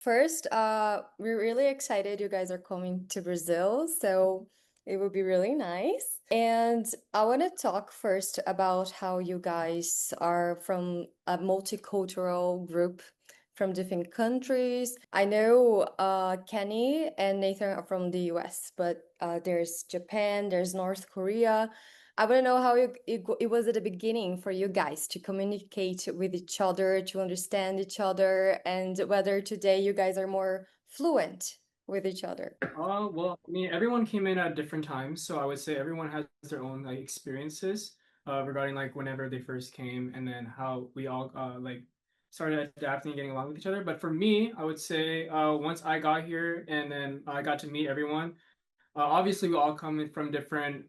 First, we're really excited you guys are coming to Brazil, so it would be really nice. And I want to talk first about how you guys are from a multicultural group from different countries. I know Kenny and Nathan are from the US, but there's Japan, there's North Korea. I want to know how it was at the beginning for you guys to communicate with each other, to understand each other, and whether today you guys are more fluent with each other. Well, I mean, everyone came in at different times, so I would say everyone has their own like experiences regarding like whenever they first came, and then how we all like started adapting and getting along with each other. But for me, I would say once I got here and then I got to meet everyone, obviously we all come in from different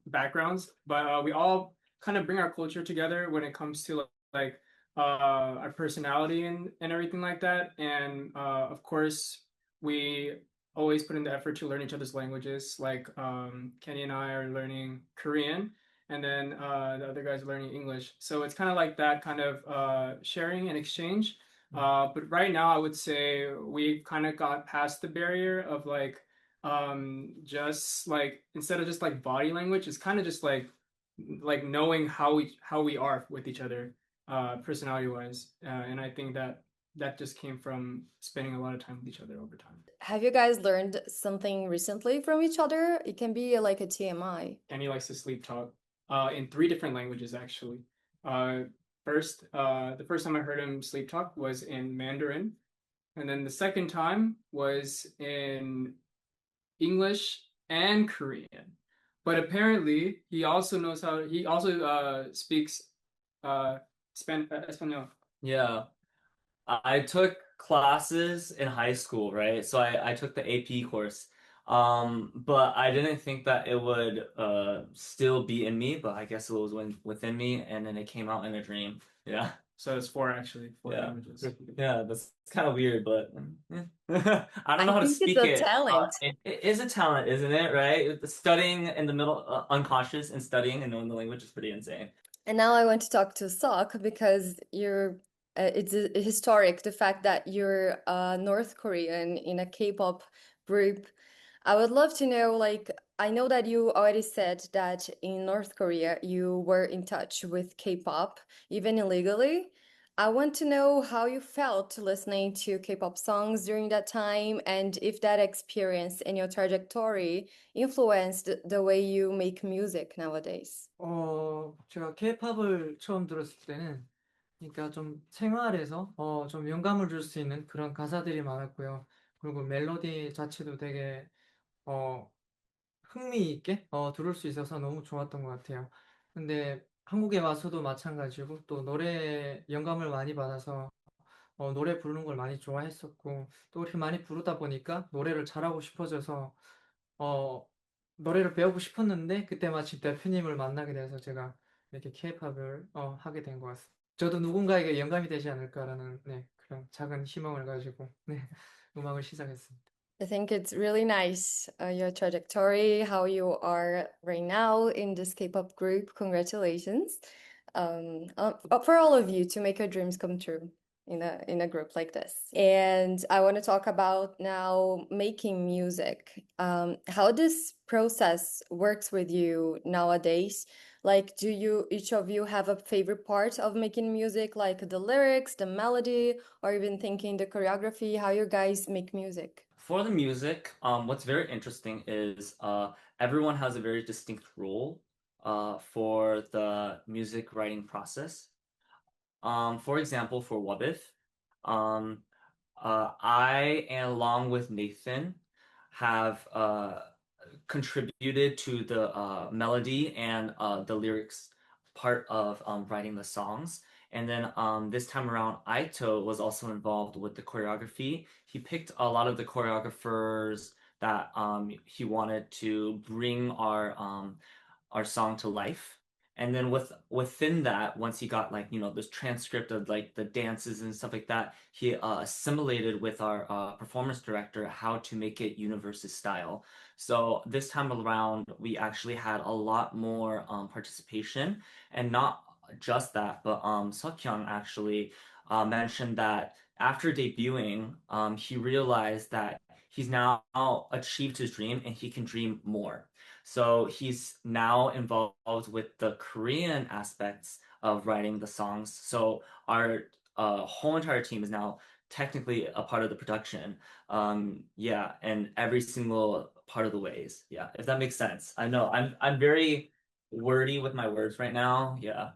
backgrounds, but we all kind of bring our culture together when it comes to like our personality and everything like that. And of course, we always put in the effort to learn each other's languages. Like Kenny and I are learning Korean, and then the other guys are learning English. So it's kind of like that kind of sharing and exchange. But right now, I would say we kind of got past the barrier of like just like instead of just like body language, it's kind of just like knowing how we are with each other personality wise, and I think that that just came from spending a lot of time with each other over time. Have you guys learned something recently from each other? It can be like a TMI. Kenny likes to sleep talk in three different languages actually. uh the first time I heard him sleep talk was in Mandarin, and then the second time was in English and Korean. But apparently, he also speaks Espanol. Yeah, I took classes in high school, right? So I took the AP course. But I didn't think that it would still be in me, but I guess it was within me, and then it came out in a dream. Yeah. So it's four actually, four Yeah. languages. Yeah, that's kind of weird, but I don't I know how to think it's speak a it. talent. It is a talent, isn't it? Right? Studying in the middle, unconscious, and studying and knowing the language is pretty insane. And now I want to talk to Seok because it's historic, the fact that you're North Korean in a K-pop group. I would love to know, like, I know that you already said that in North Korea you were in touch with K-pop, even illegally. I want to know how you felt listening to K-pop songs during that time and if that experience in your trajectory influenced the way you make music nowadays. 제가 케이팝을 처음 들었을 때는, 그러니까 좀 생활에서 좀 영감을 줄 수 있는 그런 가사들이 많았고요. 그리고 멜로디 자체도 되게 어, 흥미있게 들을 수 있어서 너무 좋았던 것 같아요. 근데 한국에 와서도 마찬가지고 또 노래 영감을 많이 받아서 노래 부르는 걸 많이 좋아했었고, 또 그렇게 많이 부르다 보니까 노래를 잘하고 싶어져서 어, 노래를 배우고 싶었는데 그때 마침 대표님을 만나게 돼서 제가 이렇게 케이팝을 하게 된 것 같습니다. 저도 누군가에게 영감이 되지 않을까라는, 네, 그런 작은 희망을 가지고, 네, 음악을 시작했습니다. I think it's really nice, your trajectory, how you are right now in this K-pop group. Congratulations, for all of you to make your dreams come true in a group like this. And I want to talk about now making music. How this process works with you nowadays. Like, do you each of you have a favorite part of making music, like the lyrics, the melody, or even thinking the choreography? How you guys make music? For the music, what's very interesting is everyone has a very distinct role for the music writing process. For example, for Wabith, um, I, and along with Nathan, have contributed to the melody and the lyrics part of writing the songs. And then this time around, Aito was also involved with the choreography. He picked a lot of the choreographers that he wanted to bring our song to life. And then within that, once he got like, this transcript of like the dances and stuff like that, he assimilated with our performance director how to make it universe's style. So this time around, we actually had a lot more participation, and not just that, but Seokhyun actually mentioned that after debuting, he realized that he's now achieved his dream and he can dream more. So he's now involved with the Korean aspects of writing the songs. So our whole entire team is now technically a part of the production. Yeah, and every single part of the ways. Yeah, if that makes sense. I know I'm very wordy with my words right now. Yeah.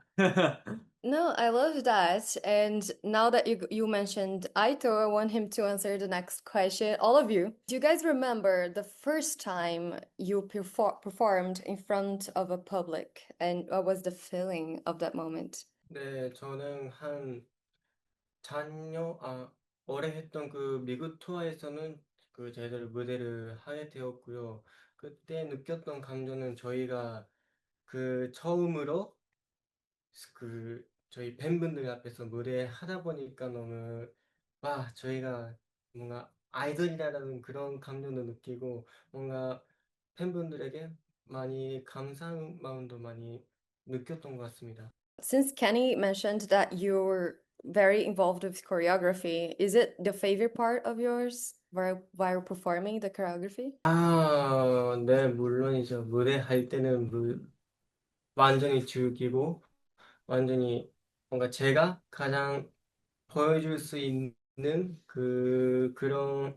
No, I love that. And now that you mentioned Aito, I want him to answer the next question. All of you, do you guys remember the first time you performed in front of a public, and what was the feeling of that moment? 네, 저는 올해 했던 그 미국 투어에서는 그 제대로 무대를 하게 되었고요. 그때 느꼈던 감정은 저희가 그 처음으로 저희 팬분들 앞에서 무대 하다 보니까 너무 저희가 뭔가 아이돌이라는 그런 감정도 느끼고 뭔가 팬분들에게 많이 감사한 마음도 많이 느꼈던 것 같습니다. Since Kenny mentioned that you're very involved with choreography, is it the favorite part of yours while performing the choreography? 네, 물론이죠. 무대 할 때는 완전히 즐기고 완전히 뭔가 제가 가장 보여줄 수 있는 그런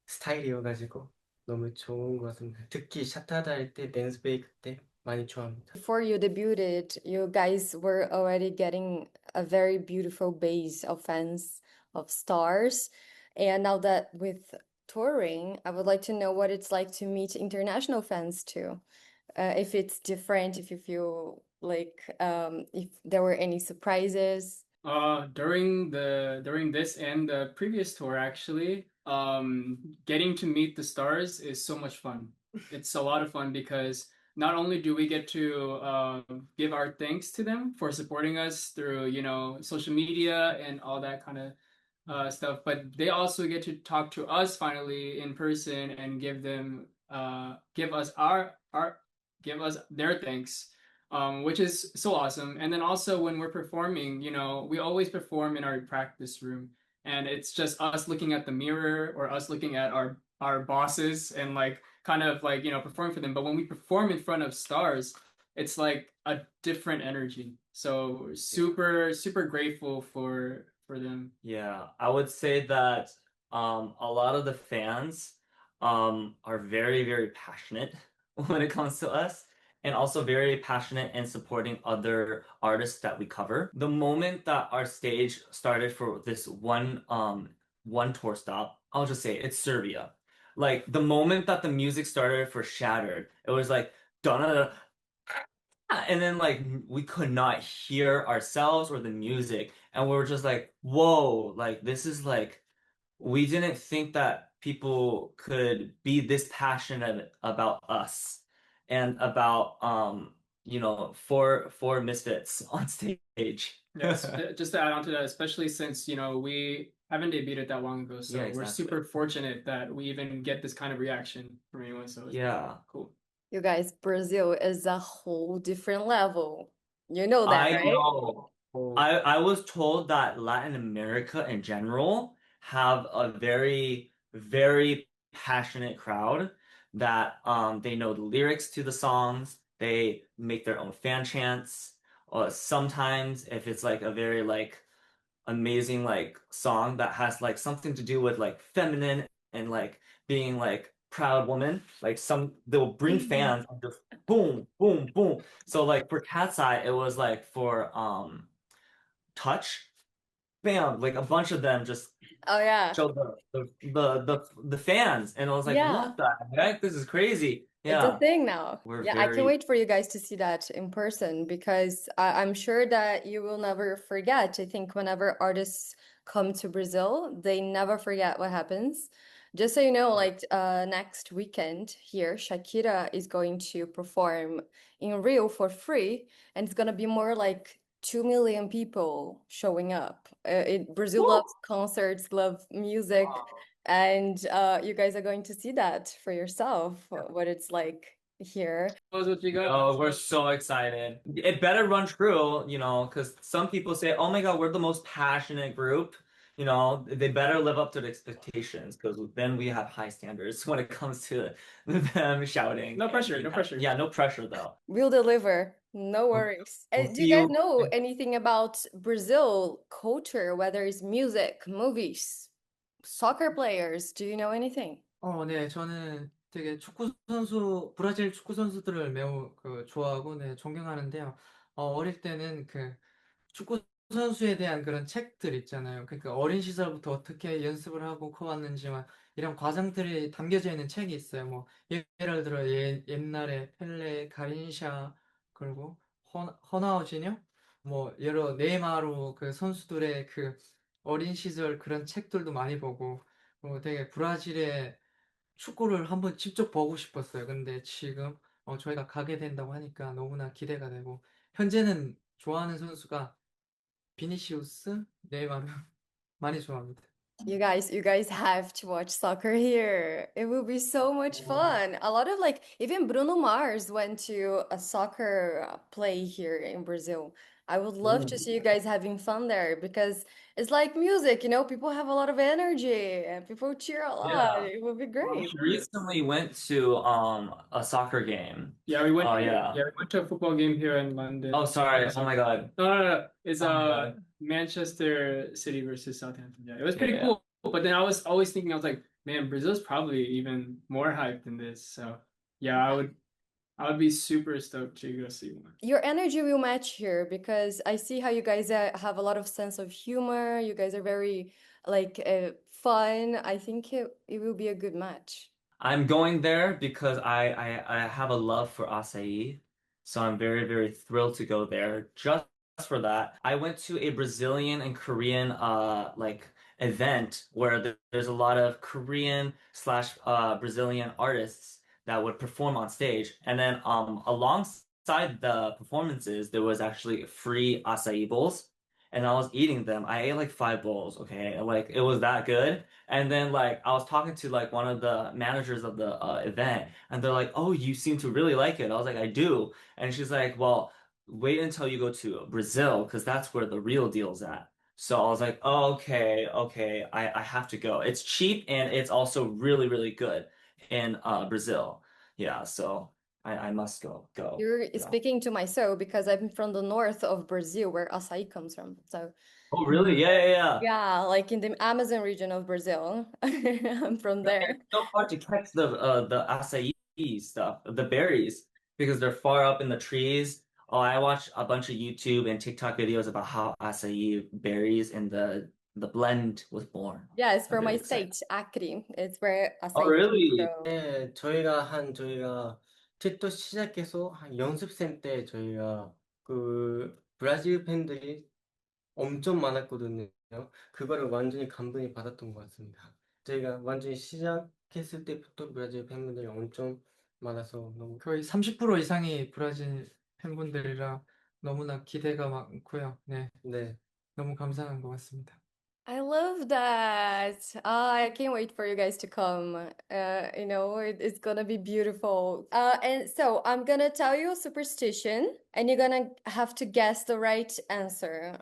스타일이어가지고 너무 좋은 것 같습니다. 특히 샷하다 할 때, 댄스 베이크 때 많이 좋아합니다. Before you debuted, you guys were already getting a very beautiful base of fans, of stars. And now that with touring, I would like to know what it's like to meet international fans too. If it's different, if you feel like if there were any surprises. During this and the previous tour, actually, getting to meet the stars is so much fun. It's a lot of fun because not only do we get to give our thanks to them for supporting us through, social media and all that kind of stuff, but they also get to talk to us finally in person and give us their thanks, which is so awesome. And then also when we're performing, we always perform in our practice room, and it's just us looking at the mirror or us looking at our bosses and like kind of like performing for them. But when we perform in front of stars, it's like a different energy. So super grateful for them. Yeah, I would say that a lot of the fans are very, very passionate when it comes to us, and also very passionate in supporting other artists that we cover. The moment that our stage started for this one tour stop, I'll just say it's Serbia. Like the moment that the music started for Shattered, it was like dun and then like we could not hear ourselves or the music, and we were just like, whoa, like this is like we didn't think that people could be this passionate about us and about four misfits on stage. Yes, just to add on to that, especially since we haven't debuted that long ago, so Yeah, we're exactly. super fortunate that we even get this kind of reaction from anyone. So it's Yeah. cool. You guys, Brazil is a whole different level. You know that, I right? know. I was told that Latin America in general have a very, very passionate crowd that they know the lyrics to the songs, they make their own fan chants. Sometimes if it's like a very like amazing like song that has like something to do with like feminine and like being like proud woman, like they'll bring fans and just boom, boom, boom. So like for Cat's Eye, it was like for Touch, bam, like a bunch of them just Oh yeah. showed the fans, and I was like, Yeah. what the heck? This is crazy. It's a Yeah. thing now. We're Yeah, I can't very wait for you guys to see that in person because I'm sure that you will never forget. I think whenever artists come to Brazil, they never forget what happens. Just so you know, like next weekend here, Shakira is going to perform in Rio for free, and it's gonna be more like 2 million people showing up. Brazil loves concerts, love music. And you guys are going to see that for yourself, what it's like here. What you got? Oh, we're so excited. It better run true, because some people say, oh my God, we're the most passionate group. You know, they better live up to the expectations because then we have high standards when it comes to them shouting. No pressure, no pressure. Yeah, no pressure though. We'll deliver. No worries. We'll Do see you guys you. know anything about Brazil culture, whether it's music, movies, soccer players? Do you know anything? 네, 저는 되게 브라질 축구 선수들을 매우 좋아하고, 네, 존경하는데요. 어릴 때는 축구 선수에 대한 그런 책들 있잖아요. 그러니까 어린 시절부터 어떻게 연습을 하고 커왔는지와 이런 과정들이 담겨져 있는 책이 있어요. 뭐, 예를 들어, 옛날에 펠레, 가린샤, 그리고 호나우지뇨? 뭐, 여러 네이마르 선수들의 어린 시절 그런 책들도 많이 보고, 되게 브라질의 축구를 한번 직접 보고 싶었어요. 근데 지금 저희가 가게 된다고 하니까 너무나 기대가 되고 현재는 좋아하는 선수가 비니시우스, 네이마르 많이 좋아합니다. You guys have to watch soccer here. It will be so much fun. A lot of even Bruno Mars went to a soccer play here in Brazil. I would love to see you guys having fun there because it's like music, people have a lot of energy and people cheer a lot. Yeah. It will be We great. recently went to a soccer game. Yeah, we went. Oh, here. yeah. Yeah, we went to a football game here in London. Oh, sorry. Oh my God. No. It's Oh my God. Manchester City versus Southampton. Yeah, it was pretty Yeah. cool. But then I was always thinking, I was like, man, Brazil's probably even more hyped than this. So yeah, I would be super stoked to go see one. Your energy will match here because I see how you guys have a lot of sense of humor. You guys are very fun. I think it will be a good match. I'm going there because I have a love for Açaí. So I'm very, very thrilled to go there just for that. I went to a Brazilian and Korean event where there's a lot of Korean slash Brazilian artists that would perform on stage. And then alongside the performances, there was actually free acai bowls. And I was eating them. I ate like 5 bowls, okay? Like it was that good. And then like I was talking to like one of the managers of the event, and they're like, "Oh, you seem to really like it." I was like, "I do." And she's like, "Well, wait until you go to Brazil because that's where the real deal's at." So I was like, oh, okay, I have to go. It's cheap and it's also really, really good in Brazil. Yeah, so I must go. You're Yeah. speaking to my soul because I'm from the north of Brazil where açaí comes from. So Oh, really? Yeah. yeah, like in the Amazon region of Brazil. I'm from there. It's so hard to catch the acai stuff, the berries, because they're far up in the trees. Oh, I watch a bunch of YouTube and TikTok videos about how acai berries and the blend was born. Yeah, it's I'm from very my excited. state, Acre. It's where Oh, açaí really? grows. 네, 저희가 틱톡 시작해서 한 연습생 때 저희가 브라질 팬들이 엄청 많았거든요. 그거를 완전히 감동이 받았던 것 같습니다. 저희가 완전히 시작했을 때부터 브라질 팬분들이 엄청 많아서 너무 거의 30% 이상이 브라질 팬분들이라 너무나 기대가 많고요. 네, 네. 너무 감사한 것 같습니다. I love that. I can't wait for you guys to come. It's gonna be beautiful. And so I'm gonna tell you a superstition, and you're gonna have to guess the right answer.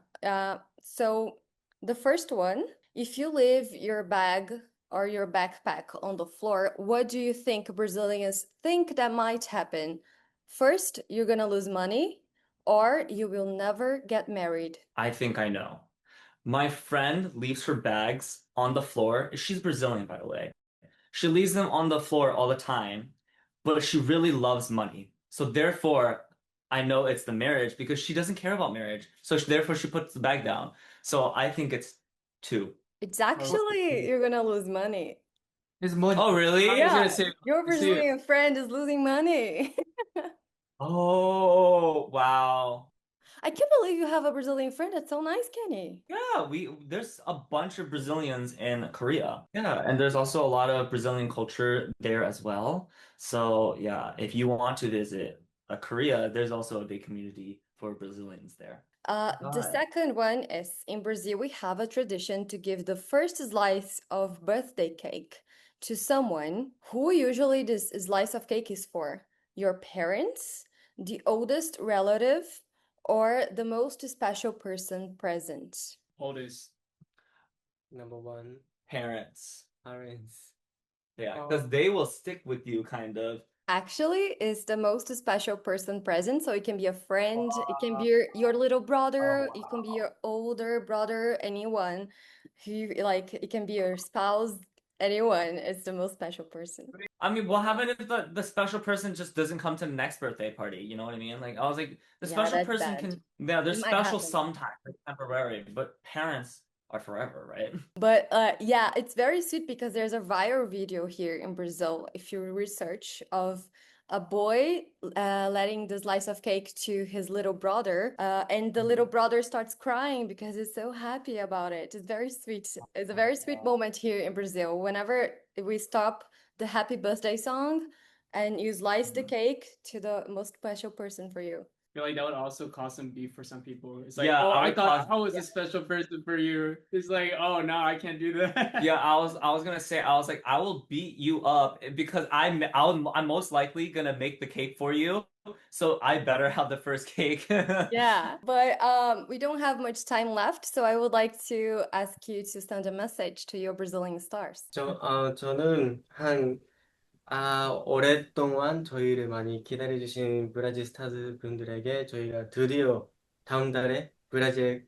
So the first one, if you leave your bag or your backpack on the floor, what do you think Brazilians think that might happen? First, you're gonna lose money, or you will never get married. I think I know. My friend leaves her bags on the floor. She's Brazilian, by the way. She leaves them on the floor all the time, but she really loves money. So therefore, I know it's the marriage because she doesn't care about marriage. So therefore, she puts the bag down. So I think it's 2. It's actually you're gonna lose money. It's money. Oh, really? I was gonna say, Your let's see it. Brazilian friend is losing money. Oh, wow. I can't believe you have a Brazilian friend. That's so nice, Kenny. Yeah, there's a bunch of Brazilians in Korea. Yeah, and there's also a lot of Brazilian culture there as well. So yeah, if you want to visit Korea, there's also a big community for Brazilians there. The God. second one is in Brazil, we have a tradition to give the first slice of birthday cake to someone who usually this slice of cake is for your parents, the oldest relative, or the most special person present. Oldest. number one, Parents. parents. Yeah, because they will stick with you, kind of. Actually, is the most special person present. So it can be a friend, it can be your little brother, it can be your older brother, anyone who like it can be your spouse, anyone. It's the most special person. I mean, what happened if the special person just doesn't come to the next birthday party? You know what I mean? Like, I was like, the Yeah, special that's person bad. can, yeah, they're It might special happen. sometimes, like temporary, but parents are forever, right? But yeah, it's very sweet because there's a viral video here in Brazil, if you research, of a boy letting the slice of cake to his little brother, and the little brother starts crying because he's so happy about it. It's very sweet. It's a very sweet moment here in Brazil. Whenever we stop the happy birthday song and you slice the cake to the most special person for you. I feel like that would also cause some beef for some people. It's like, Yeah, oh, I I would thought cause- I was a special person for you. It's like, oh no, I can't do that. Yeah, I was gonna say, I was like, I will beat you up because I'm most likely gonna make the cake for you, so I better have the first cake. Yeah, but we don't have much time left, so I would like to ask you to send a message to your Brazilian stars. 저는 오랫동안 저희를 많이 기다려주신 브라질 스타즈 분들에게 저희가 드디어 다음 달에 브라질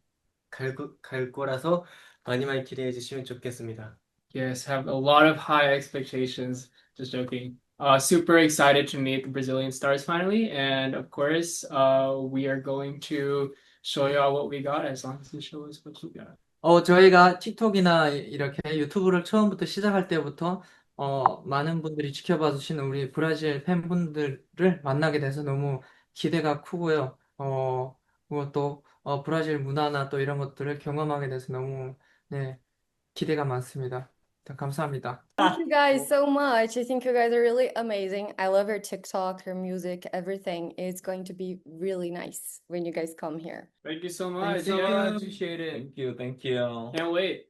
갈 거라서 많이 많이 기대해 주시면 좋겠습니다. Yes, have a lot of high expectations. Just joking. Super excited to meet the Brazilian stars finally, and of course, we are going to show y'all what we got as long as you show us what you got. 저희가 틱톡이나 이렇게 유튜브를 처음부터 시작할 때부터 많은 분들이 지켜봐 주시는 우리 브라질 팬분들을 만나게 돼서 너무 기대가 크고요. 그리고 또 브라질 문화나 또 이런 것들을 경험하게 돼서 너무 네, 기대가 많습니다. 감사합니다. Thank you guys so much. I think you guys are really amazing. I love your TikTok, your music, everything. It's going to be really nice when you guys come here. Thank you so much. Thank you so Yeah, I much. appreciate it. Thank you, thank you. Can't wait.